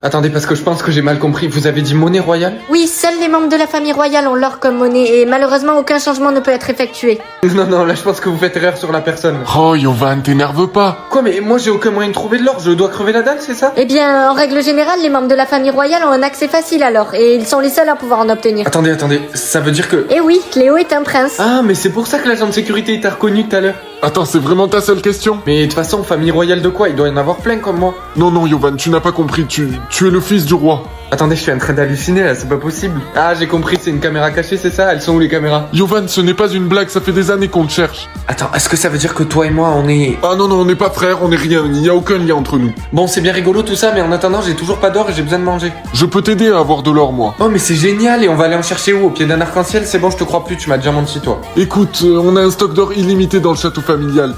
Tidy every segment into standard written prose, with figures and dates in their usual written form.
Attendez, parce que je pense que j'ai mal compris. Vous avez dit monnaie royale? Oui, seuls les membres de la famille royale ont l'or comme monnaie et malheureusement aucun changement ne peut être effectué. Non, là je pense que vous faites erreur sur la personne. Oh, Yovan, t'énerve pas. Quoi, mais moi j'ai aucun moyen de trouver de l'or, je dois crever la dalle, c'est ça? Eh bien, en règle générale, les membres de la famille royale ont un accès facile à l'or et ils sont les seuls à pouvoir en obtenir. Attendez, ça veut dire que... Eh oui, Cléo est un prince. Ah, mais c'est pour ça que l'agent de sécurité t'a reconnu tout à l'heure. Attends, c'est vraiment ta seule question? Mais de toute façon, famille royale de quoi? Il doit y en avoir plein comme moi. Non, Yovan, tu n'as pas compris, tu es le fils du roi. Attendez, je suis en train d'halluciner là, c'est pas possible. Ah, j'ai compris, c'est une caméra cachée, c'est ça? Elles sont où les caméras? Yovan, ce n'est pas une blague, ça fait des années qu'on te cherche. Attends, est-ce que ça veut dire que toi et moi on est... Ah non, on n'est pas frères, on n'est rien, il n'y a aucun lien entre nous. Bon, c'est bien rigolo tout ça, mais en attendant, j'ai toujours pas d'or et j'ai besoin de manger. Je peux t'aider à avoir de l'or, moi. Oh, mais c'est génial, et on va aller en chercher où? Au pied d'un arc-en-ciel? C'est bon, je te crois plus, tu m'as déjà menti toi. Écoute, on a un stock d'or illimité dans le château familial.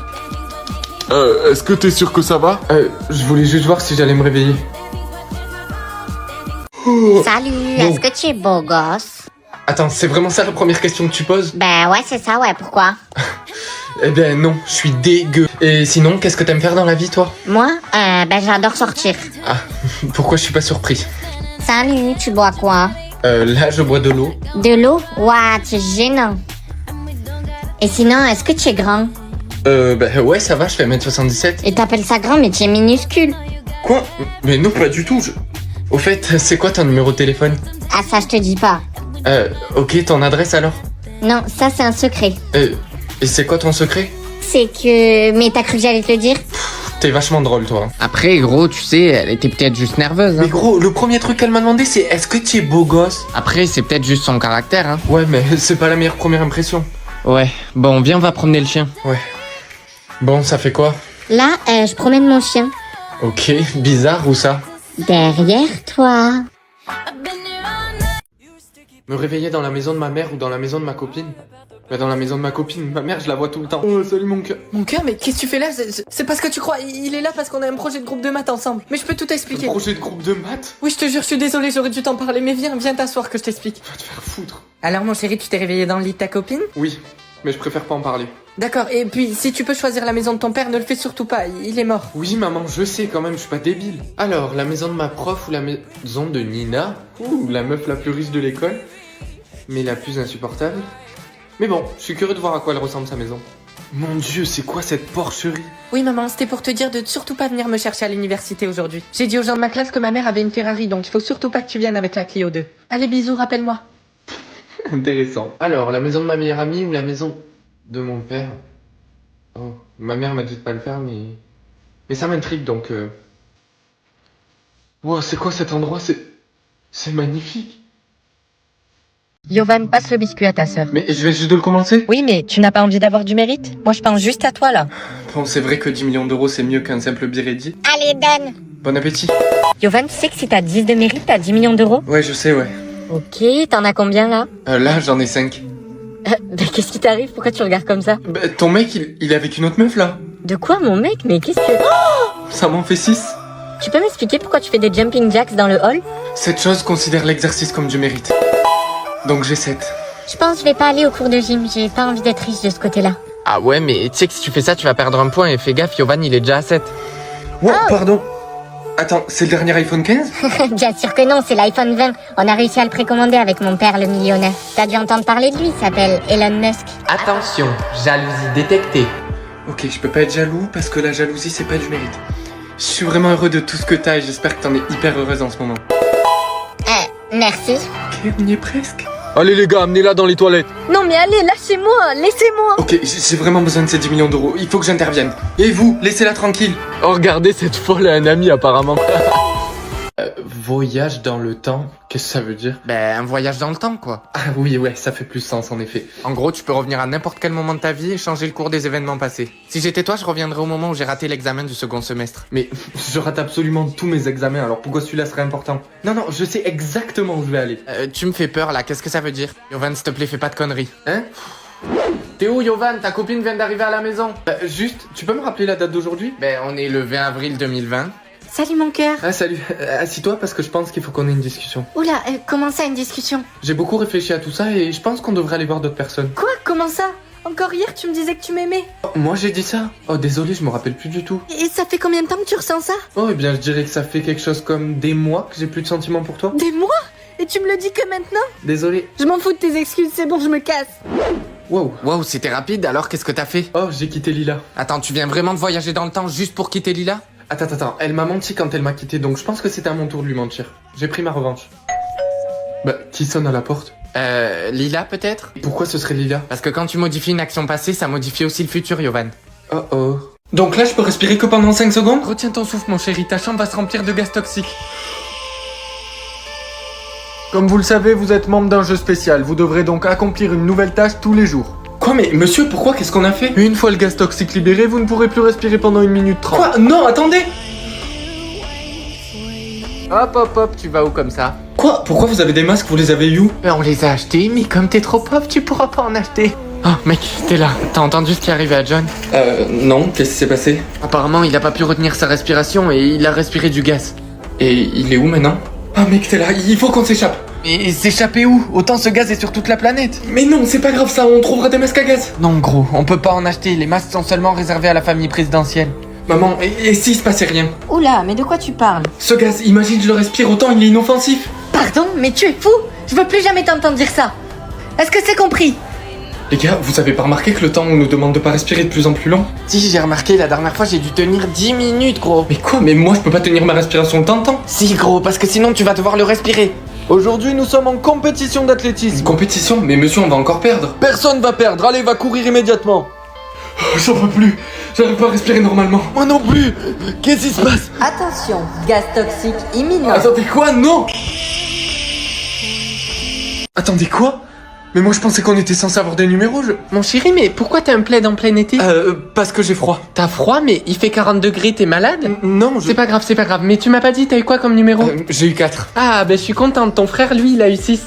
Est-ce que t'es sûr que ça va? Je voulais juste voir si j'allais me réveiller. Salut, est-ce que tu es beau gosse? Attends, c'est vraiment ça la première question que tu poses? Ben ouais, c'est ça, ouais, pourquoi? Eh ben non, je suis dégueu. Et sinon, qu'est-ce que t'aimes faire dans la vie, toi? Moi, ben j'adore sortir. Ah, pourquoi je suis pas surpris? Salut, tu bois quoi? Là, je bois de l'eau. De l'eau? Ouah, tu es gênant. Et sinon, est-ce que tu es grand? Ben ouais, ça va, je fais 1m77. Et t'appelles ça grand, mais tu es minuscule. Quoi? Mais non, pas du tout, Au fait, c'est quoi ton numéro de téléphone? Ah, ça, je te dis pas. Ok, ton adresse alors? Non, ça, c'est un secret. Et c'est quoi ton secret? C'est que... Mais t'as cru que j'allais te le dire? T'es vachement drôle, toi. Après, gros, tu sais, elle était peut-être juste nerveuse. Mais Hein. gros, le premier truc qu'elle m'a demandé, c'est est-ce que tu es beau gosse? Après, c'est peut-être juste son caractère. Hein. Ouais, mais c'est pas la meilleure première impression. Ouais. Bon, viens, on va promener le chien. Ouais. Bon, ça fait quoi? Là, je promène mon chien. Ok, bizarre, où ça? Derrière toi. Me réveiller dans la maison de ma mère ou dans la maison de ma copine? Bah dans la maison de ma copine, ma mère je la vois tout le temps. Oh salut mon cœur. Mon cœur, mais qu'est-ce que tu fais là? C'est parce que tu crois, il est là parce qu'on a un projet de groupe de maths ensemble. Mais je peux tout expliquer. Projet de groupe de maths? Oui, je te jure, je suis désolée, j'aurais dû t'en parler, mais viens t'asseoir que je t'explique. Va te faire foutre. Alors mon chéri, tu t'es réveillé dans le lit de ta copine? Oui, mais je préfère pas en parler. D'accord, et puis si tu peux choisir la maison de ton père, ne le fais surtout pas, il est mort. Oui maman, je sais quand même, je suis pas débile. Alors, la maison de ma prof ou la maison de Nina? Ouh, la meuf la plus riche de l'école, mais la plus insupportable. Mais bon, je suis curieux de voir à quoi elle ressemble sa maison. Mon dieu, c'est quoi cette porcherie? Oui maman, c'était pour te dire de surtout pas venir me chercher à l'université aujourd'hui. J'ai dit aux gens de ma classe que ma mère avait une Ferrari, donc il faut surtout pas que tu viennes avec la Clio 2. Allez, bisous, rappelle-moi. Intéressant. Alors, la maison de ma meilleure amie ou la maison de mon père? Oh, ma mère m'a dit de pas le faire, mais ça m'intrigue donc. Wow, c'est quoi cet endroit? C'est magnifique. Yovan, passe le biscuit à ta sœur. Mais je vais juste de le commencer? Oui, mais tu n'as pas envie d'avoir du mérite? Moi, je pense juste à toi, là. Bon, c'est vrai que 10 millions d'euros c'est mieux qu'un simple birédi. Allez, donne. Bon appétit. Yovan, tu sais que si t'as 10 de mérite, t'as 10 millions d'euros? Ouais, je sais, ouais. Ok, t'en as combien, là? Là, j'en ai 5. Qu'est-ce qui t'arrive? Pourquoi tu regardes comme ça? Bah, ton mec, il est avec une autre meuf, là? De quoi, mon mec? Mais qu'est-ce que... Ça m'en fait 6. Tu peux m'expliquer pourquoi tu fais des jumping jacks dans le hall? Cette chose considère l'exercice comme du mérite. Donc j'ai 7. Je pense que je vais pas aller au cours de gym, j'ai pas envie d'être riche de ce côté-là. Ah ouais, mais tu sais que si tu fais ça, tu vas perdre un point. Et fais gaffe, Yovan, il est déjà à 7. Wow, pardon. Attends, c'est le dernier iPhone 15? Bien sûr que non, c'est l'iPhone 20. On a réussi à le précommander avec mon père, le millionnaire. T'as dû entendre parler de lui, il s'appelle Elon Musk. Attention, jalousie détectée. Ok, je peux pas être jaloux parce que la jalousie c'est pas du mérite. Je suis vraiment heureux de tout ce que t'as et j'espère que t'en es hyper heureuse en ce moment. Merci. Ok, on y est presque. Allez les gars, amenez-la dans les toilettes. Non, mais allez, lâchez-moi, laissez-moi. Ok, j'ai vraiment besoin de ces 10 millions d'euros, il faut que j'intervienne. Et vous, laissez-la tranquille. Oh, regardez, cette folle a un ami apparemment. Voyage dans le temps, qu'est-ce que ça veut dire? Ben, un voyage dans le temps, quoi. Ah oui, ouais, ça fait plus sens en effet. En gros, tu peux revenir à n'importe quel moment de ta vie et changer le cours des événements passés. Si j'étais toi, je reviendrais au moment où j'ai raté l'examen du second semestre. Mais je rate absolument tous mes examens, alors pourquoi celui-là serait important? Non, je sais exactement où je vais aller. Tu me fais peur là, qu'est-ce que ça veut dire? Yovan, s'il te plaît, fais pas de conneries. Hein? T'es où, Yovan? Ta copine vient d'arriver à la maison. Juste, tu peux me rappeler la date d'aujourd'hui? Ben, on est le 20 avril 2020. Salut, mon cœur. Ah salut, assis-toi parce que je pense qu'il faut qu'on ait une discussion. Oula, comment ça, une discussion? J'ai beaucoup réfléchi à tout ça et je pense qu'on devrait aller voir d'autres personnes. Quoi? Comment ça? Encore hier, tu me disais que tu m'aimais. Oh, moi j'ai dit ça? Oh désolé, je me rappelle plus du tout. Et ça fait combien de temps que tu ressens ça? Oh, eh bien je dirais que ça fait quelque chose comme des mois que j'ai plus de sentiments pour toi. Des mois? Et tu me le dis que maintenant? Désolé. Je m'en fous de tes excuses, c'est bon, je me casse. Wow. Wow, c'était rapide, alors qu'est-ce que t'as fait? Oh, j'ai quitté Lila. Attends, tu viens vraiment de voyager dans le temps juste pour quitter Lila? Attends, elle m'a menti quand elle m'a quitté, donc je pense que c'était à mon tour de lui mentir. J'ai pris ma revanche. Bah, qui sonne à la porte? Lila peut-être? Pourquoi ce serait Lila? Parce que quand tu modifies une action passée, ça modifie aussi le futur, Yovan. Oh oh. Donc là, je peux respirer que pendant 5 secondes? Retiens ton souffle, mon chéri, ta chambre va se remplir de gaz toxiques. Comme vous le savez, vous êtes membre d'un jeu spécial. Vous devrez donc accomplir une nouvelle tâche tous les jours. Quoi, mais monsieur, pourquoi? Qu'est-ce qu'on a fait? Une fois le gaz toxique libéré, vous ne pourrez plus respirer pendant 1 minute 30. Quoi? Non, attendez! Hop, tu vas où comme ça? Quoi? Pourquoi vous avez des masques? Vous les avez eu où? On les a achetés, mais comme t'es trop pauvre, tu pourras pas en acheter. Oh mec, t'es là. T'as entendu ce qui est arrivé à John? Non, qu'est-ce qui s'est passé? Apparemment, il a pas pu retenir sa respiration et il a respiré du gaz. Et il est où maintenant? Ah mec, t'es là, il faut qu'on s'échappe. Et s'échapper où? Autant ce gaz est sur toute la planète. Mais non, c'est pas grave ça, on trouvera des masques à gaz. Non gros, on peut pas en acheter, les masques sont seulement réservés à la famille présidentielle. Maman, et s'il se passait rien? Oula, mais de quoi tu parles? Ce gaz, imagine je le respire autant, il est inoffensif. Pardon, mais tu es fou? Je veux plus jamais t'entendre dire ça. Est-ce que c'est compris? Les gars, vous avez pas remarqué que le temps on nous demande de pas respirer de plus en plus long? Si, j'ai remarqué, la dernière fois j'ai dû tenir 10 minutes gros. Mais quoi? Mais moi je peux pas tenir ma respiration autant de temps. Si gros, parce que sinon tu vas devoir le respirer. Aujourd'hui, nous sommes en compétition Une d'athlétisme. compétition? Mais monsieur, on va encore perdre. Personne va perdre. Allez, va courir immédiatement. Oh, j'en peux plus, j'arrive pas à respirer normalement. Moi non plus. Qu'est-ce qui se passe? Attention, gaz toxique imminent. Attendez quoi? Non! Attendez quoi? Mais moi je pensais qu'on était censé avoir des numéros, Mon chéri, mais pourquoi t'as un plaid en plein été? Parce que j'ai froid. T'as froid, mais il fait 40 degrés, t'es malade? Non, C'est pas grave, mais tu m'as pas dit, t'as eu quoi comme numéro? J'ai eu 4. Ah, ben je suis contente, ton frère lui il a eu 6.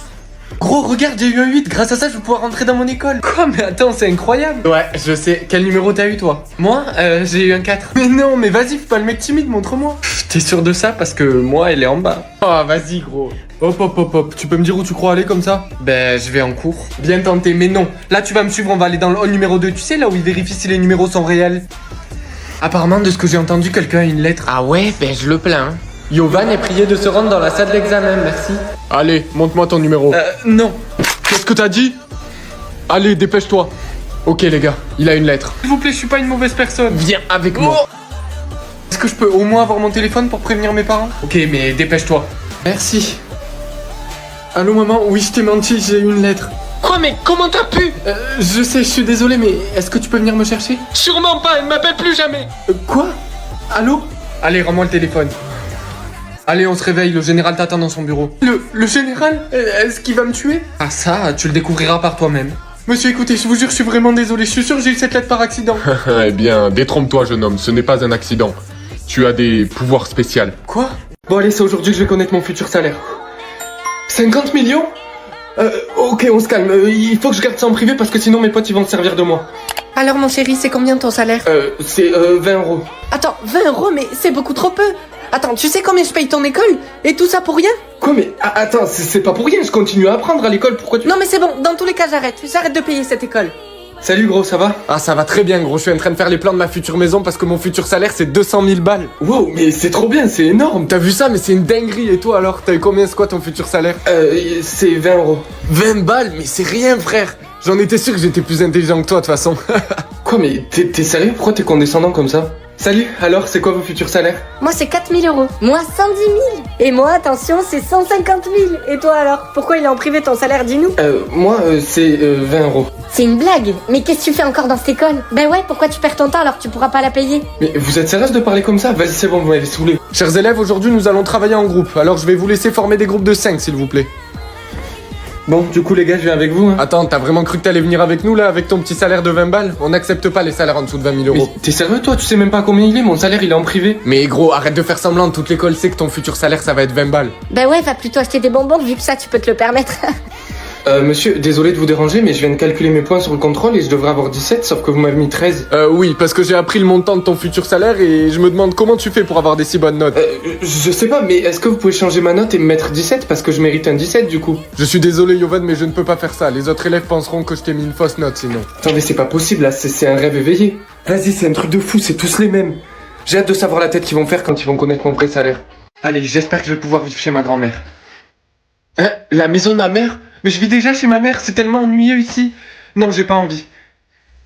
Gros, regarde, j'ai eu un 8, grâce à ça je vais pouvoir rentrer dans mon école. Quoi? Mais attends, c'est incroyable. Ouais, je sais. Quel numéro t'as eu toi? Moi, j'ai eu un 4. Mais non, mais vas-y, fais pas le mec timide, montre-moi. T'es sûr de ça? Parce que moi, elle est en bas. Oh, vas-y gros. Hop. Tu peux me dire où tu crois aller comme ça? Ben, je vais en cours. Bien tenté, mais non. Là, tu vas me suivre, on va aller dans le hall numéro 2. Tu sais, là où il vérifie si les numéros sont réels. Apparemment, de ce que j'ai entendu, quelqu'un a une lettre. Ah ouais, ben je le plains. Yovan est prié de se rendre dans la salle d'examen, merci. Allez, montre-moi ton numéro. Non. Qu'est-ce que t'as dit? Allez, dépêche-toi. Ok les gars, il a une lettre. S'il vous plaît, je suis pas une mauvaise personne. Viens avec moi. Est-ce que je peux au moins avoir mon téléphone pour prévenir mes parents? Ok, mais dépêche-toi. Merci. Allô maman, oui je t'ai menti, j'ai eu une lettre. Quoi, mais comment t'as pu? Je sais, je suis désolé, mais est-ce que tu peux venir me chercher? Sûrement pas, elle m'appelle plus jamais. Quoi? Allô? Allez, rends-moi le téléphone. Allez, on se réveille, le général t'attend dans son bureau. Le général? Est-ce qu'il va me tuer? Ah ça, tu le découvriras par toi-même. Monsieur, écoutez, je vous jure, je suis vraiment désolé, je suis sûr que j'ai eu cette lettre par accident. Eh bien, détrompe-toi, jeune homme, ce n'est pas un accident. Tu as des pouvoirs spéciaux. Quoi? Bon allez, c'est aujourd'hui que je vais connaître mon futur salaire. 50 millions? Ok, on se calme, il faut que je garde ça en privé parce que sinon mes potes ils vont se servir de moi. Alors mon chéri, c'est combien ton salaire? C'est 20 euros. Attends, 20 euros, mais c'est beaucoup trop peu. Attends, tu sais combien je paye ton école? Et tout ça pour rien? Quoi, mais attends, c'est pas pour rien, je continue à apprendre à l'école, pourquoi tu... Non mais c'est bon, dans tous les cas j'arrête de payer cette école. Salut gros, ça va? Ah ça va très bien gros, je suis en train de faire les plans de ma future maison parce que mon futur salaire c'est 200 000 balles. Wow, mais c'est trop bien, c'est énorme. T'as vu ça? Mais c'est une dinguerie. Et toi alors? T'as eu combien? C'est quoi ton futur salaire? C'est 20 euros. 20 balles? Mais c'est rien frère. J'en étais sûr que j'étais plus intelligent que toi de toute façon. Quoi, mais t'es sérieux? Pourquoi t'es condescendant comme ça? Salut, alors c'est quoi vos futurs salaires? Moi, c'est 4 000 euros. Moi, 110 000. Et moi, attention, c'est 150 000. Et toi alors? Pourquoi il est en privé ton salaire? Dis-nous. Moi, c'est 20 euros. C'est une blague. Mais qu'est-ce que tu fais encore dans cette école? Ben ouais, pourquoi tu perds ton temps alors que tu pourras pas la payer? Mais vous êtes sérieuse de parler comme ça? Vas-y, c'est bon, vous m'avez saoulé. Chers élèves, aujourd'hui nous allons travailler en groupe. Alors je vais vous laisser former des groupes de 5 s'il vous plaît. Bon, du coup les gars, je viens avec vous, hein. Attends, t'as vraiment cru que t'allais venir avec nous là, avec ton petit salaire de 20 balles? On n'accepte pas les salaires en dessous de 20 000 Mais euros. t'es sérieux toi? Tu sais même pas combien il est? Mon salaire il est en privé. Mais gros, arrête de faire semblant, toute l'école sait que ton futur salaire ça va être 20 balles. Ben ouais, va plutôt acheter des bonbons vu que ça, tu peux te le permettre. Monsieur, désolé de vous déranger, mais je viens de calculer mes points sur le contrôle et je devrais avoir 17, sauf que vous m'avez mis 13. Oui, parce que j'ai appris le montant de ton futur salaire et je me demande comment tu fais pour avoir des si bonnes notes. Je sais pas, mais est-ce que vous pouvez changer ma note et me mettre 17 parce que je mérite un 17 du coup? Je suis désolé, Yovan, mais je ne peux pas faire ça. Les autres élèves penseront que je t'ai mis une fausse note sinon. Attendez, c'est pas possible là, c'est un rêve éveillé. Vas-y, c'est un truc de fou, c'est tous les mêmes. J'ai hâte de savoir la tête qu'ils vont faire quand ils vont connaître mon vrai salaire. Allez, j'espère que je vais pouvoir vivre chez ma grand-mère. Hein? La maison de ma mère? Mais je vis déjà chez ma mère, c'est tellement ennuyeux ici. Non, j'ai pas envie.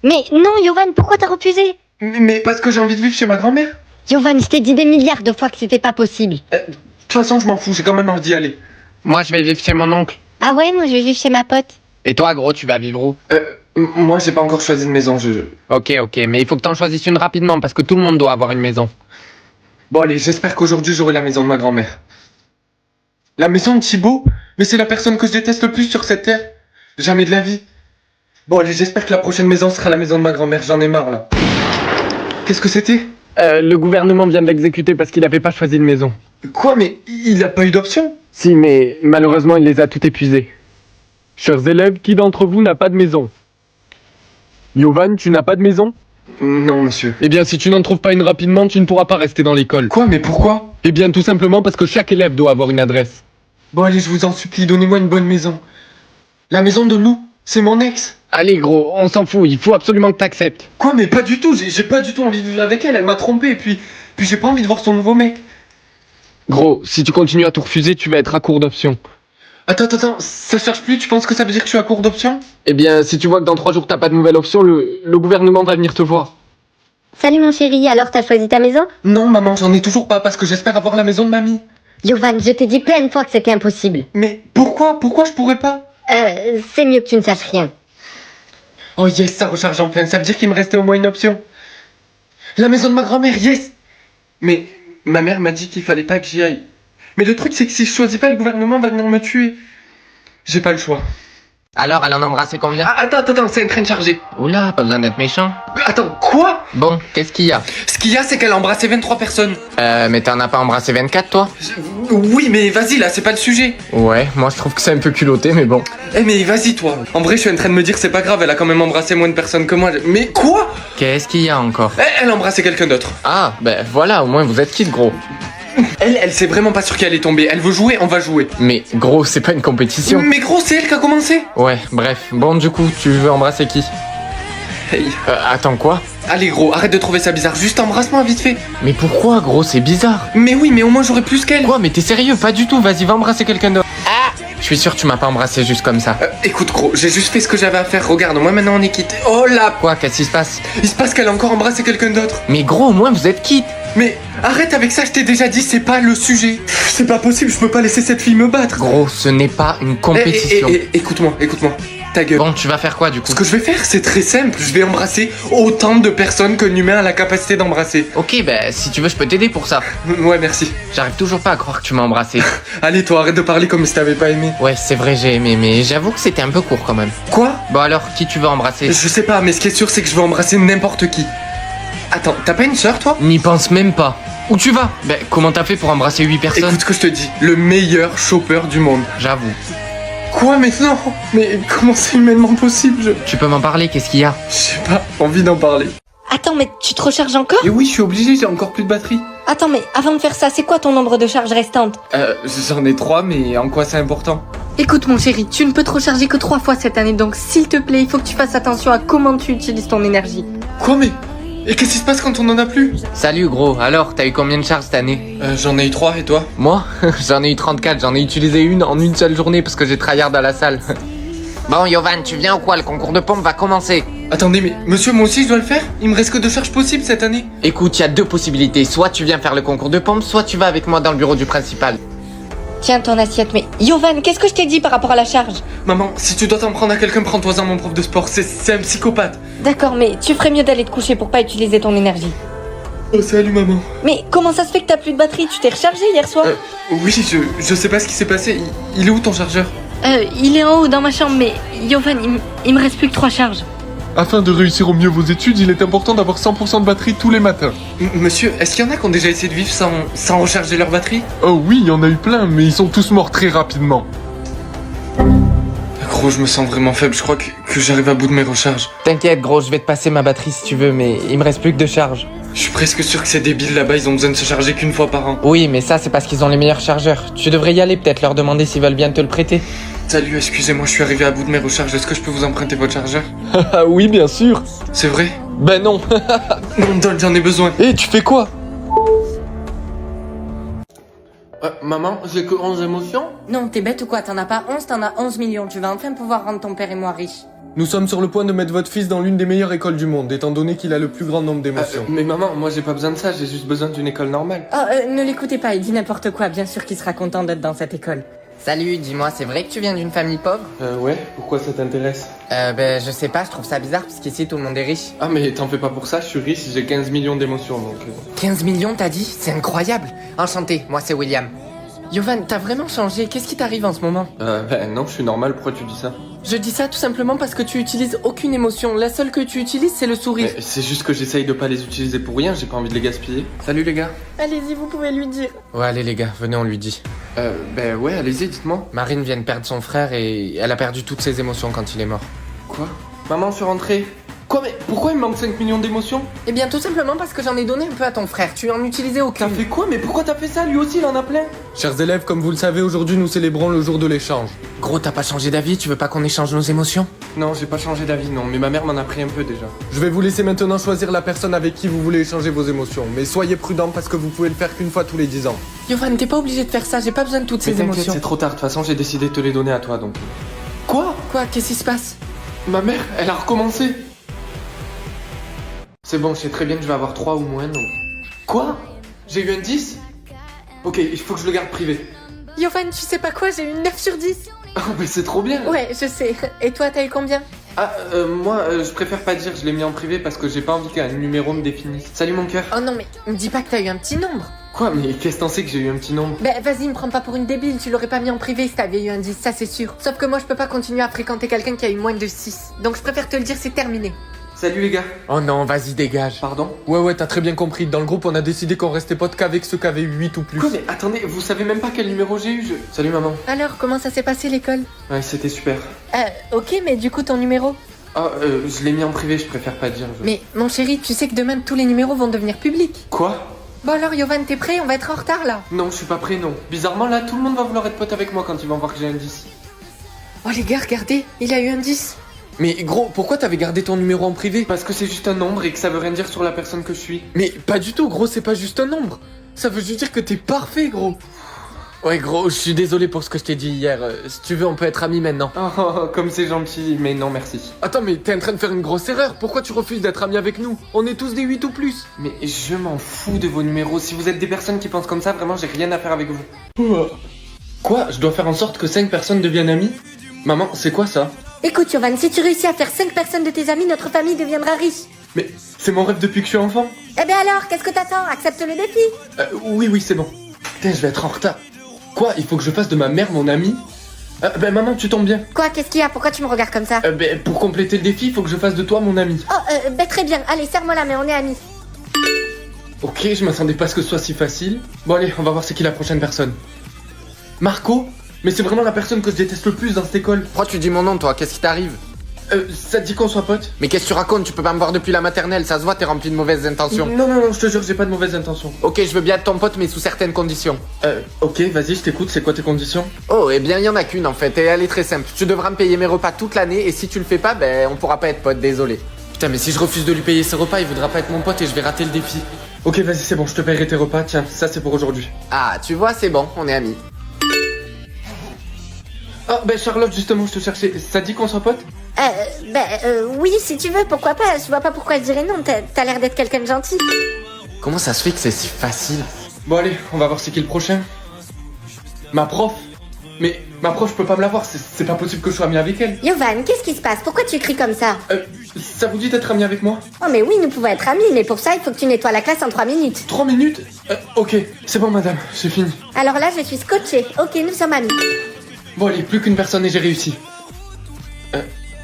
Mais non, Yovan, pourquoi t'as refusé? Mais parce que j'ai envie de vivre chez ma grand-mère. Yovan, je t'ai dit des milliards de fois que c'était pas possible. De toute façon, je m'en fous, j'ai quand même envie d'y aller. Moi, je vais vivre chez mon oncle. Ah ouais, moi je vais vivre chez ma pote. Et toi, gros, tu vas vivre où? Moi, j'ai pas encore choisi de maison, Ok, mais il faut que t'en choisisses une rapidement parce que tout le monde doit avoir une maison. Bon, allez, j'espère qu'aujourd'hui, j'aurai la maison de ma grand-mère. La maison de Thibaut? Mais c'est la personne que je déteste le plus sur cette terre. Jamais de la vie. Bon, allez, j'espère que la prochaine maison sera la maison de ma grand-mère, j'en ai marre, là. Qu'est-ce que c'était? Le gouvernement vient de l'exécuter parce qu'il avait pas choisi de maison. Quoi, mais il a pas eu d'option? Si, mais malheureusement, il les a toutes épuisées. Chers élèves, qui d'entre vous n'a pas de maison? Yovan, tu n'as pas de maison? Non, monsieur. Eh bien, si tu n'en trouves pas une rapidement, tu ne pourras pas rester dans l'école. Quoi, mais pourquoi? Eh bien, tout simplement parce que chaque élève doit avoir une adresse. Bon, allez, je vous en supplie, donnez-moi une bonne maison. La maison de Lou, c'est mon ex. Allez, gros, on s'en fout, il faut absolument que t'acceptes. Quoi, mais pas du tout, j'ai pas du tout envie de vivre avec elle, elle m'a trompé, et puis j'ai pas envie de voir son nouveau mec. Gros, si tu continues à tout refuser, tu vas être à court d'options. Attends, ça cherche plus, tu penses que ça veut dire que je suis à court d'options? Eh bien, si tu vois que dans 3 jours t'as pas de nouvelle option, le gouvernement va venir te voir. Salut mon chéri, alors t'as choisi ta maison? Non, maman, j'en ai toujours pas, parce que j'espère avoir la maison de mamie. Yovan, je t'ai dit plein de fois que c'était impossible. Mais pourquoi je pourrais pas? C'est mieux que tu ne saches rien. Oh yes, ça recharge en plein, ça veut dire qu'il me restait au moins une option. La maison de ma grand-mère, yes. Mais ma mère m'a dit qu'il fallait pas que j'y aille. Mais le truc, c'est que si je choisis pas, le gouvernement va venir me tuer. J'ai pas le choix. Alors, elle en a embrassé combien? Ah, attends, c'est en train de charger. Oula, pas besoin d'être méchant. Attends, quoi? Bon, qu'est-ce qu'il y a? Ce qu'il y a, c'est qu'elle a embrassé 23 personnes. Mais t'en as pas embrassé 24, toi? Oui, mais vas-y, là, c'est pas le sujet. Ouais, moi je trouve que c'est un peu culotté, mais bon. Eh, mais vas-y, toi. En vrai, je suis en train de me dire, c'est pas grave, elle a quand même embrassé moins de personnes que moi. Mais quoi? Qu'est-ce qu'il y a encore? Elle a embrassé quelqu'un d'autre. Ah, ben voilà, au moins vous êtes quitte, gros. Elle sait vraiment pas sur qui elle est tombée. Elle veut jouer, on va jouer. Mais gros, c'est pas une compétition. Mais gros, c'est elle qui a commencé. Ouais, bref. Bon, du coup, tu veux embrasser qui? Hey. Attends, quoi? Allez, gros, arrête de trouver ça bizarre. Juste embrasse-moi vite fait. Mais pourquoi, gros? C'est bizarre. Mais oui, mais au moins j'aurais plus qu'elle. Quoi? Mais t'es sérieux? Pas du tout. Vas-y, va embrasser quelqu'un d'autre. Ah! Je suis sûr que tu m'as pas embrassé juste comme ça. Écoute, gros, j'ai juste fait ce que j'avais à faire. Regarde, moi maintenant on est quitte. Oh là! Quoi? Qu'est-ce qui se passe? Il se passe qu'elle a encore embrassé quelqu'un d'autre. Mais gros, au moins vous êtes quitte. Mais arrête avec ça, je t'ai déjà dit, c'est pas le sujet. C'est pas possible, je peux pas laisser cette fille me battre. Gros, ce n'est pas une compétition. Écoute-moi. Ta gueule. Bon, tu vas faire quoi du coup? Ce que je vais faire, c'est très simple. Je vais embrasser autant de personnes que l'humain a la capacité d'embrasser. Ok, bah si tu veux, je peux t'aider pour ça. Ouais, merci. J'arrive toujours pas à croire que tu m'as embrassé. Allez, toi, arrête de parler comme si t'avais pas aimé. Ouais, c'est vrai, j'ai aimé, mais j'avoue que c'était un peu court quand même. Quoi? Bon alors, qui tu veux embrasser? Je sais pas, mais ce qui est sûr, c'est que je vais embrasser n'importe qui. Attends, t'as pas une sœur, toi? N'y pense même pas. Où tu vas? Bah, comment t'as fait pour embrasser 8 personnes? Écoute ce que je te dis, le meilleur chopper du monde. J'avoue. Quoi? Mais non! Mais comment c'est humainement possible? Tu peux m'en parler, qu'est-ce qu'il y a? J'ai pas envie d'en parler. Attends, mais tu te recharges encore? Et oui, je suis obligé, j'ai encore plus de batterie. Attends, mais avant de faire ça, c'est quoi ton nombre de charges restantes? J'en ai 3, mais en quoi c'est important? Écoute mon chéri, tu ne peux te recharger que 3 fois cette année, donc s'il te plaît, il faut que tu fasses attention à comment tu utilises ton énergie. Quoi, mais... Et qu'est-ce qui se passe quand on en a plus? Salut gros, alors t'as eu combien de charges cette année? J'en ai eu 3, et toi? Moi? J'en ai eu 34, j'en ai utilisé une en une seule journée parce que j'ai tryhard à la salle. Bon Yovan, tu viens ou quoi? Le concours de pompe va commencer. Attendez, mais monsieur, moi aussi je dois le faire? Il me reste que 2 charges possibles cette année. Écoute, il y a 2 possibilités, soit tu viens faire le concours de pompe, soit tu vas avec moi dans le bureau du principal. Tiens ton assiette, mais Yovan, qu'est-ce que je t'ai dit par rapport à la charge? Maman, si tu dois t'en prendre à quelqu'un, prends-toi-en mon prof de sport, c'est un psychopathe. D'accord, mais tu ferais mieux d'aller te coucher pour pas utiliser ton énergie. Oh salut maman. Mais comment ça se fait que t'as plus de batterie? Tu t'es rechargé hier soir? Oui, je sais pas ce qui s'est passé. Il est où ton chargeur? Il est en haut dans ma chambre, mais Yovan, il me reste plus que 3 charges. Afin de réussir au mieux vos études, il est important d'avoir 100% de batterie tous les matins. Monsieur, est-ce qu'il y en a qui ont déjà essayé de vivre sans recharger leur batterie? Oh oui, il y en a eu plein, mais ils sont tous morts très rapidement. Gros, Gros, je me sens vraiment faible, je crois que j'arrive à bout de mes recharges. T'inquiète gros, je vais te passer ma batterie si tu veux, mais il me reste plus que de charge. Je suis presque sûr que c'est débile là-bas, ils ont besoin de se charger qu'une fois par an. Oui, mais ça c'est parce qu'ils ont les meilleurs chargeurs. Tu devrais y aller, peut-être leur demander s'ils veulent bien te le prêter. Salut, excusez-moi, je suis arrivé à bout de mes recharges, est-ce que je peux vous emprunter votre chargeur? Ah oui, bien sûr. C'est vrai? Ben non. Non, Don, j'en ai besoin. Et tu fais quoi? Maman, j'ai que 11 émotions? Non, t'es bête ou quoi? T'en as pas 11, t'en as 11 millions. Tu vas enfin pouvoir rendre ton père et moi riches. Nous sommes sur le point de mettre votre fils dans l'une des meilleures écoles du monde, étant donné qu'il a le plus grand nombre d'émotions. Mais maman, moi j'ai pas besoin de ça, j'ai juste besoin d'une école normale. Oh, ne l'écoutez pas, il dit n'importe quoi. Bien sûr qu'il sera content d'être dans cette école. Salut, dis-moi, c'est vrai que tu viens d'une famille pauvre? Ouais, pourquoi ça t'intéresse? Ben, je sais pas, je trouve ça bizarre, parce qu'ici tout le monde est riche. Ah mais t'en fais pas pour ça, je suis riche, j'ai 15 millions d'émotions donc... 15 millions, t'as dit? C'est incroyable. Enchanté, moi c'est William. Yovan, t'as vraiment changé, qu'est-ce qui t'arrive en ce moment? Non, je suis normal, pourquoi tu dis ça? Je dis ça tout simplement parce que tu utilises aucune émotion. La seule que tu utilises, c'est le sourire. Mais c'est juste que j'essaye de pas les utiliser pour rien, j'ai pas envie de les gaspiller. Salut les gars. Allez-y, vous pouvez lui dire. Ouais, allez les gars, venez, on lui dit. Ouais, allez-y, dites-moi. Marine vient de perdre son frère et elle a perdu toutes ses émotions quand il est mort. Quoi? Maman, je suis rentrée. Quoi, mais pourquoi il me manque 5 millions d'émotions? Eh bien, tout simplement parce que j'en ai donné un peu à ton frère. Tu en utilisais T'as aucune. fait quoi? Mais pourquoi t'as fait ça? Lui aussi, il en a plein. Chers élèves, comme vous le savez, aujourd'hui nous célébrons le jour de l'échange. Gros, t'as pas changé d'avis? Tu veux pas qu'on échange nos émotions? Non, j'ai pas changé d'avis, non, mais ma mère m'en a pris un peu déjà. Je vais vous laisser maintenant choisir la personne avec qui vous voulez échanger vos émotions, mais soyez prudents parce que vous pouvez le faire qu'une fois tous les 10 ans. Yovan, t'es pas obligé de faire ça. J'ai pas besoin de toutes Mais ces t'inquiète, émotions. c'est trop tard, de toute façon, j'ai décidé de te les donner à toi, donc... Quoi? Quoi? Qu'est-ce qui se passe? Ma mère, elle a recommencé. C'est bon, je sais très bien que je vais avoir 3 ou moins, donc... Quoi? J'ai eu un 10? Ok, il faut que je le garde privé. Yovan, tu sais pas quoi? J'ai eu 9 sur 10. Ah, mais c'est trop bien. Ouais, je sais. Et toi, t'as eu combien? Moi, je préfère pas dire, je l'ai mis en privé parce que j'ai pas envie qu'un numéro me définisse. Salut mon cœur. Oh non, mais me dis pas que t'as eu un petit nombre. Quoi, mais qu'est-ce que t'en sais que j'ai eu un petit nombre? Ben vas-y, me prends pas pour une débile, tu l'aurais pas mis en privé si t'avais eu un 10, ça c'est sûr. Sauf que moi je peux pas continuer à fréquenter quelqu'un qui a eu moins de 6. Donc je préfère te le dire, c'est terminé. Salut les gars. Oh non, vas-y, dégage. Pardon? Ouais, t'as très bien compris. Dans le groupe, on a décidé qu'on restait potes qu'avec ceux qui avaient eu 8 ou plus. Quoi, mais attendez, vous savez même pas quel numéro j'ai eu, Salut maman. Alors, comment ça s'est passé l'école? Ouais, c'était super. Ok, mais du coup ton numéro? Je l'ai mis en privé, je préfère pas dire. Mais mon chéri, tu sais que demain tous les numéros vont devenir publics. Quoi? Bon alors Yovan, t'es prêt? On va être en retard là. Non, je suis pas prêt, non. Bizarrement, là, tout le monde va vouloir être pote avec moi quand ils vont voir que j'ai un 10. Oh les gars, regardez, il a eu un 10. Mais gros, pourquoi t'avais gardé ton numéro en privé? Parce que c'est juste un nombre et que ça veut rien dire sur la personne que je suis. Mais pas du tout, gros, c'est pas juste un nombre. Ça veut juste dire que t'es parfait, gros. Ouais, gros, je suis désolé pour ce que je t'ai dit hier. Si tu veux, on peut être amis maintenant. Oh, comme c'est gentil, mais non, merci. Attends, mais t'es en train de faire une grosse erreur. Pourquoi tu refuses d'être ami avec nous? On est tous des 8 ou plus. Mais je m'en fous de vos numéros. Si vous êtes des personnes qui pensent comme ça, vraiment, j'ai rien à faire avec vous. Quoi? Je dois faire en sorte que 5 personnes deviennent amies? Maman, c'est quoi ça? Écoute, Yovan, si tu réussis à faire 5 personnes de tes amis, notre famille deviendra riche. Mais c'est mon rêve depuis que je suis enfant. Eh ben alors, qu'est-ce que t'attends? Accepte le défi. Oui, c'est bon. Putain, je vais être en retard. Quoi? Il faut que je fasse de ma mère mon amie? Maman, tu tombes bien. Quoi, qu'est-ce qu'il y a? Pourquoi tu me regardes comme ça? Pour compléter le défi, il faut que je fasse de toi mon ami. Oh, très bien. Allez, serre-moi la main, on est amis. Ok, je m'attendais pas à ce que ce soit si facile. Bon allez, on va voir c'est qui la prochaine personne. Marco? Mais c'est vraiment la personne que je déteste le plus dans cette école. Pourquoi tu dis mon nom toi? Qu'est-ce qui t'arrive? Ça te dit qu'on soit potes? Mais qu'est-ce que tu racontes? Tu peux pas me voir depuis la maternelle, ça se voit, t'es rempli de mauvaises intentions. Non, je te jure, j'ai pas de mauvaises intentions. Ok, je veux bien être ton pote, mais sous certaines conditions. Ok, vas-y, je t'écoute, c'est quoi tes conditions? Oh, eh bien, il y en a qu'une en fait, et elle est très simple. Tu devras me payer mes repas toute l'année, et si tu le fais pas, ben, on pourra pas être pote, désolé. Putain, mais si je refuse de lui payer ses repas, il voudra pas être mon pote et je vais rater le défi. Ok, vas-y, c'est bon, je te paierai tes repas, tiens, ça c'est pour aujourd'hui. Ah, tu vois, c'est bon, on est amis. Ah, Charlotte, justement, je te cherchais. Ça dit qu'on soit potes? Oui, si tu veux, pourquoi pas? Je vois pas pourquoi je dirais non, t'as l'air d'être quelqu'un de gentil. Comment ça se fait que c'est si facile? Bon, allez, on va voir c'est qui le prochain. Ma prof? Mais ma prof, je peux pas me la voir, c'est pas possible que je sois ami avec elle. Yovan, qu'est-ce qui se passe? Pourquoi tu cries comme ça? Ça vous dit d'être ami avec moi? Oh mais oui, nous pouvons être amis, mais pour ça, il faut que tu nettoies la classe en 3 minutes. 3 minutes? Ok, c'est bon madame, j'ai fini. Alors là, je suis scotché. Ok, nous sommes amis. Bon allez, plus qu'une personne et j'ai réussi.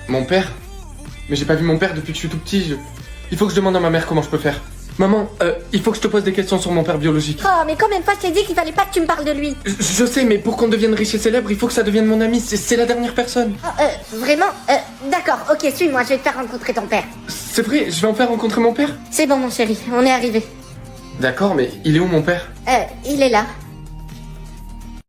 Mon père? Mais j'ai pas vu mon père depuis que je suis tout petit, Il faut que je demande à ma mère comment je peux faire. Maman, il faut que je te pose des questions sur mon père biologique. Oh, mais combien de fois je t'ai dit qu'il fallait pas que tu me parles de lui? Je sais, mais pour qu'on devienne riche et célèbre, il faut que ça devienne mon ami. C'est la dernière personne. Oh, vraiment? D'accord, ok, suis-moi, je vais te faire rencontrer ton père. C'est vrai, je vais en faire rencontrer mon père? C'est bon, mon chéri, on est arrivé. D'accord, mais il est où mon père? Il est là.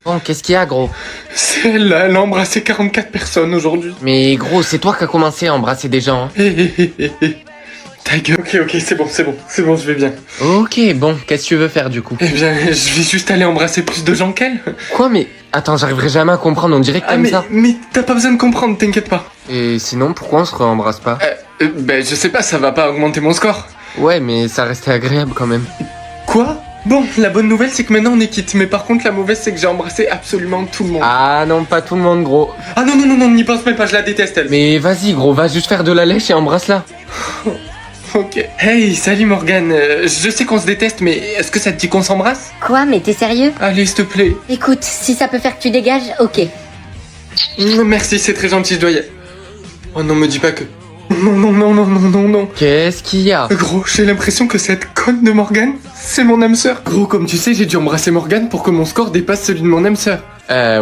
Bon, qu'est-ce qu'il y a, gros? C'est elle a embrassé 44 personnes aujourd'hui. Mais gros, c'est toi qui as commencé à embrasser des gens, hein. Ta gueule. Ok, c'est bon, je vais bien. Ok, bon, qu'est-ce que tu veux faire du coup? Eh bien, je vais juste aller embrasser plus de gens qu'elle. Quoi, mais... Attends, j'arriverai jamais à comprendre, on dirait que t'aimes ça. mais t'as pas besoin de comprendre, t'inquiète pas. Et sinon, pourquoi on se re-embrasse pas? Ben, je sais pas, ça va pas augmenter mon score. Ouais, mais ça restait agréable quand même. Quoi? Bon, la bonne nouvelle, c'est que maintenant on est quitte. Mais par contre, la mauvaise, c'est que j'ai embrassé absolument tout le monde. Ah non, pas tout le monde, gros. Ah non, n'y pense même pas, je la déteste, elle. Mais vas-y, gros, va juste faire de la lèche et embrasse-la. Ok. Hey, salut Morgane. Je sais qu'on se déteste, mais est-ce que ça te dit qu'on s'embrasse? Quoi, mais t'es sérieux? Allez, s'il te plaît. Écoute, si ça peut faire que tu dégages, ok. Merci, c'est très gentil, je dois y aller. Oh non, me dis pas que... Non. Qu'est-ce qu'il y a? Gros, j'ai l'impression que cette conne de Morgane, c'est mon âme sœur. Gros, comme tu sais, j'ai dû embrasser Morgane pour que mon score dépasse celui de mon âme sœur.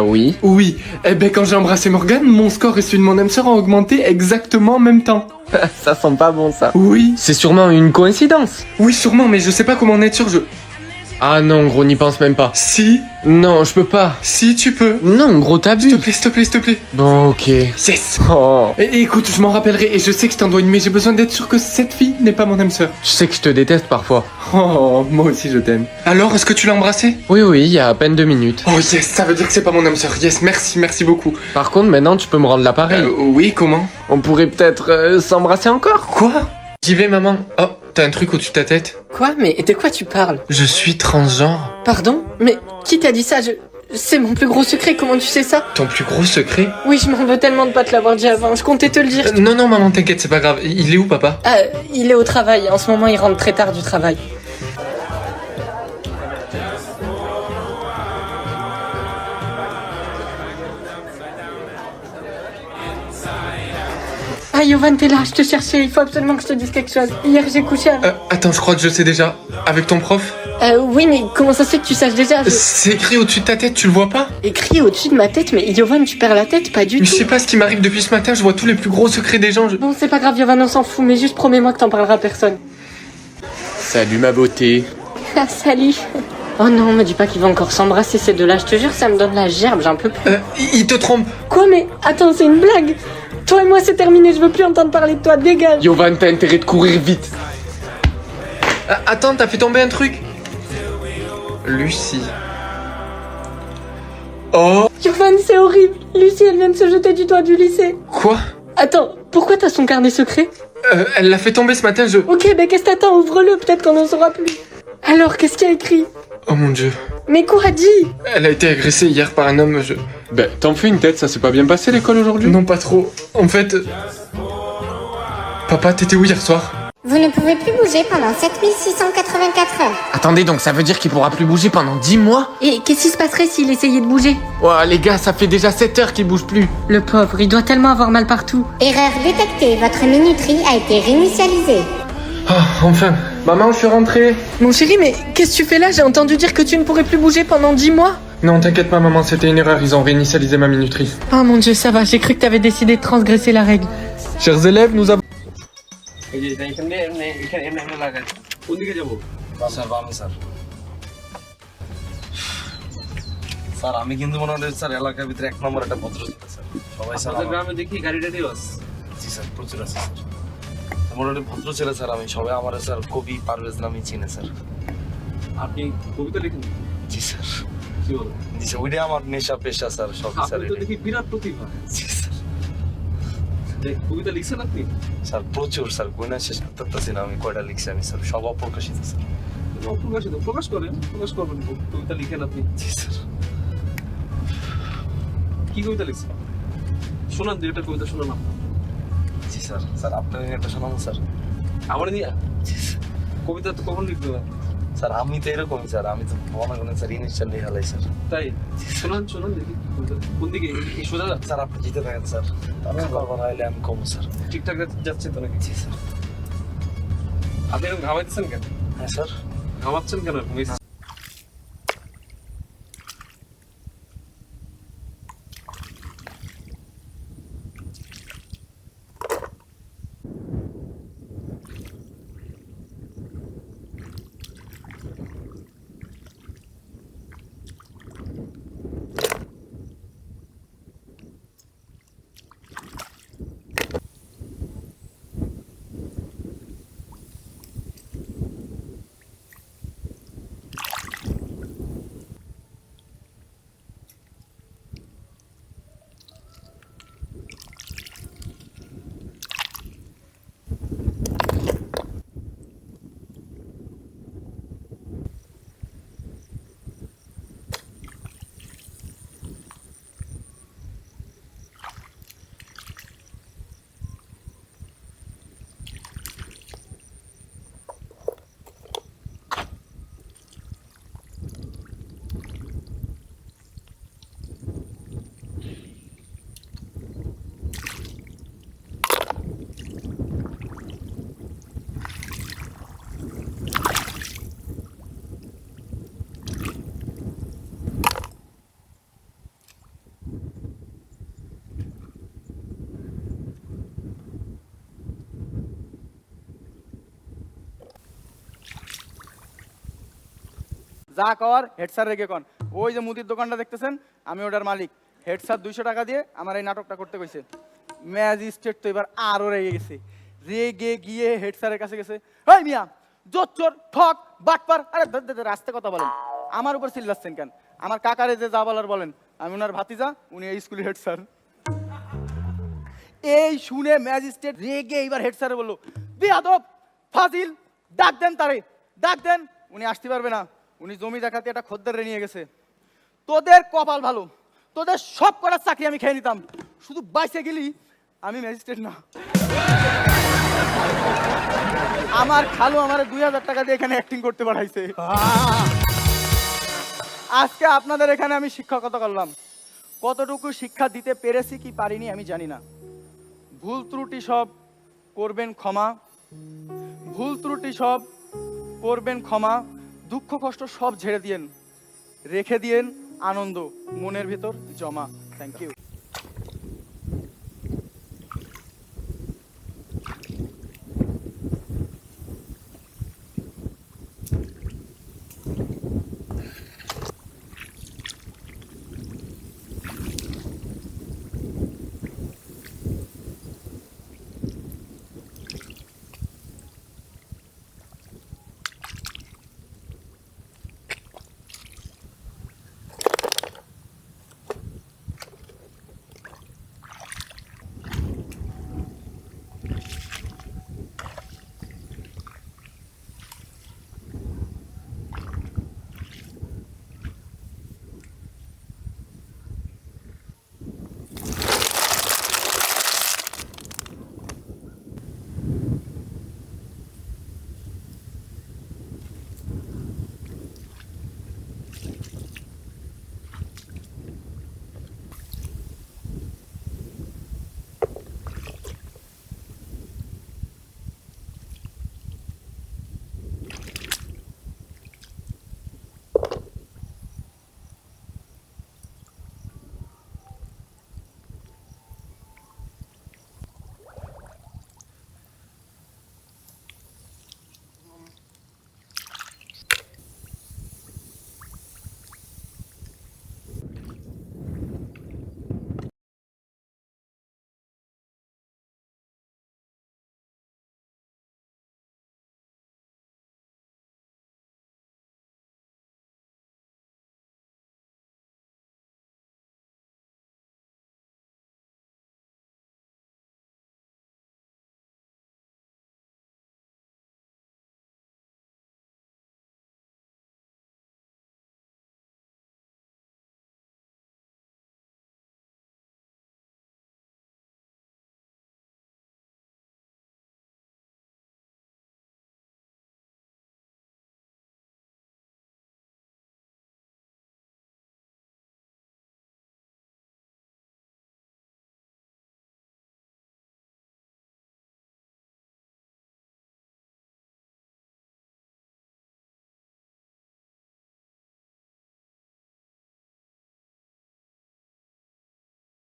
Oui. Oui. Eh ben, quand j'ai embrassé Morgane, mon score et celui de mon âme sœur ont augmenté exactement en même temps. Ça sent pas bon, ça. Oui. C'est sûrement une coïncidence. Oui, sûrement, mais je sais pas comment en être sûr, Ah non, gros, n'y pense même pas. Si. Non, je peux pas. Si, tu peux. Non, gros, t'abuses. S'il te plaît. Bon, ok. Yes. Oh. Et écoute, je m'en rappellerai et je sais que je t'en dois une, mais j'ai besoin d'être sûr que cette fille n'est pas mon âme sœur. Je sais que je te déteste parfois. Oh, moi aussi je t'aime. Alors, est-ce que tu l'as embrassé? Oui, il y a à peine 2 minutes. Oh yes, ça veut dire que c'est pas mon âme sœur. Yes, merci beaucoup. Par contre, maintenant, tu peux me rendre l'appareil. Oui, comment? On pourrait peut-être s'embrasser encore. Quoi? J'y vais, maman. Oh, t'as un truc au-dessus de ta tête? Quoi? Mais de quoi tu parles? Je suis transgenre. Pardon? Mais qui t'a dit ça? C'est mon plus gros secret, comment tu sais ça? Ton plus gros secret? Oui, je m'en veux tellement de pas te l'avoir dit avant, je comptais te le dire. Non, maman, t'inquiète, c'est pas grave. Il est où, papa? Il est au travail, en ce moment il rentre très tard du travail. Ah Yovan, t'es là, je te cherchais, il faut absolument que je te dise quelque chose. Hier j'ai couché avec... Attends, je crois que je sais déjà. Avec ton prof? Oui, mais comment ça se fait que tu saches déjà? C'est écrit au-dessus de ta tête, tu le vois pas? Écrit au-dessus de ma tête, mais Yovan, tu perds la tête, pas du Mais tout. je sais pas ce qui m'arrive depuis ce matin, je vois tous les plus gros secrets des gens. Bon, c'est pas grave, Yovan, on s'en fout, mais juste promets-moi que t'en parleras à personne. Salut ma beauté. Ah, salut. Oh non, me dis pas qu'ils vont encore s'embrasser ces deux-là, je te jure, ça me donne la gerbe, j'en peux plus. Il te trompe. Quoi, mais attends, c'est une blague. Toi et moi, c'est terminé, je veux plus entendre parler de toi, dégage. Yovan, t'as intérêt de courir vite. Attends, t'as fait tomber un truc? Lucie. Oh. Yovan, c'est horrible. Lucie, elle vient de se jeter du toit du lycée. Quoi? Attends, pourquoi t'as son carnet secret? Elle l'a fait tomber ce matin, Ok, ben qu'est-ce que t'attends? Ouvre-le, peut-être qu'on en saura plus. Alors, qu'est-ce qu'il y a écrit? Oh mon dieu. Mais quoi, dis? Elle a été agressée hier par un homme, Ben, t'en fais une tête, ça s'est pas bien passé l'école aujourd'hui? Non, pas trop. En fait... Papa, t'étais où hier soir? Vous ne pouvez plus bouger pendant 7684 heures. Attendez, donc ça veut dire qu'il pourra plus bouger pendant 10 mois? Et qu'est-ce qui se passerait s'il essayait de bouger? Ouah, les gars, ça fait déjà 7 heures qu'il bouge plus. Le pauvre, il doit tellement avoir mal partout. Erreur détectée, votre minuterie a été réinitialisée. Ah, enfin. Maman, je suis rentré. Mon chéri, mais qu'est-ce que tu fais là? J'ai entendu dire que tu ne pourrais plus bouger pendant 10 mois. Non, t'inquiète pas, maman, c'était une erreur. Ils ont réinitialisé ma minuterie. Oh mon dieu, ça va, j'ai cru que t'avais décidé de transgresser la règle. Chers élèves, nous avons... sir আমি কিন্তু মনে হয় স্যার এলাকার ভিতরে এক নম্বর একটা ভদ্র ছিল স্যার সবাই স্যার আমাদের গ্রামে দেখি গাড়ি টাড়িও আছে জি স্যার প্রচুর আছে স্যার মোটামুটি ভদ্র ছেলে স্যার আমি সবাই আমার স্যার কবি পারভেজ নামে চিনে স্যার আপনি কবিতা লিখেন জি স্যার কি বলেন জি স্যার ওইটাই আমার নেশা পেশা স্যার সব স্যার আপনি তো দেখি বিরাট প্রতিভা জি স্যার কবিতা লিখছেন আপনি স্যার প্রচুর স্যার কইনা শেষ করতে পারতেছি না আমি কয়টা লিখছি আমি স্যার সব অপ্রকাশিত স্যার অপ্রকাশিত প্রকাশ করেন প্রকাশ করবেন কবিতা লিখেন আপনি জি স্যার কি কবিতা লিখছেন শোনান দুই একটা কবিতা শোনান আপনি জি স্যার স্যার আপনার একটা শোনাবো স্যার আমার নিয়ে কবিতা তো কখন লিখবেন স্যার আমি তো এরকমই স্যার আমি তো মনে করেন স্যার ইনিশিয়ালি হালাই স্যার তাই শোনান দেখি কোন দিকে এই সোজা স্যার আপনি জিতে থাকেন স্যার তারপর বারবার আইলে আমি কম স্যার ঠিকঠাক যাচ্ছে তো নাকি জি স্যার আপনি এরকম ঘামাইতেছেন কেন হ্যাঁ স্যার ঘামাচ্ছেন কেন যা কর হেড স্যার রেগে কন। ওই যে মুদির দোকানটা দেখতেছেন আমি ওটার মালিক। হেড স্যার 200 টাকা দিয়ে আমার এই নাটকটা করতে কইছে। ম্যাজিস্ট্রেট তো এবার আরো রেগে গেছে। রেগে গিয়ে হেড স্যারের কাছে গেছে, এই মিয়া জোচ্চোর ঠক বাটপার, আরে রাস্তায় কথা বলেন, আমার উপর চিল্লাচ্ছেন কেন? আমার কাকারে যে যা বলার বলেন, আমি ওনার ভাতিজা, উনি এই স্কুলের হেড স্যার। এই শুনে ম্যাজিস্ট্রেট রেগে এইবার হেড স্যারে বললো, বেয়াদব ফাজিল, ডাক দেন তারে, ডাক দেন। উনি আসতে পারবে না, উনি জমি দেখাতে একটা খদ্দেরে নিয়ে গেছে। তোদের কপাল ভালো, তোদের সব করার চাকরি আমি খেয়ে নিতাম, শুধু বাইসে গেলি আমি ম্যাজিস্ট্রেট না। আমার খালু আমার 2000 টাকা দিয়ে এখানে অ্যাক্টিং করতে পাঠাইছে। আজকে আপনাদের এখানে আমি শিক্ষকতা করলাম, কতটুকু শিক্ষা দিতে পেরেছি কি পারিনি আমি জানি না। ভুল ত্রুটি সব করবেন ক্ষমা, ভুল ত্রুটি সব করবেন ক্ষমা, দুঃখ কষ্ট সব ঝেড়ে দিয়েন, রেখে দিয়েন আনন্দ মনের ভিতর জমা। Thank you.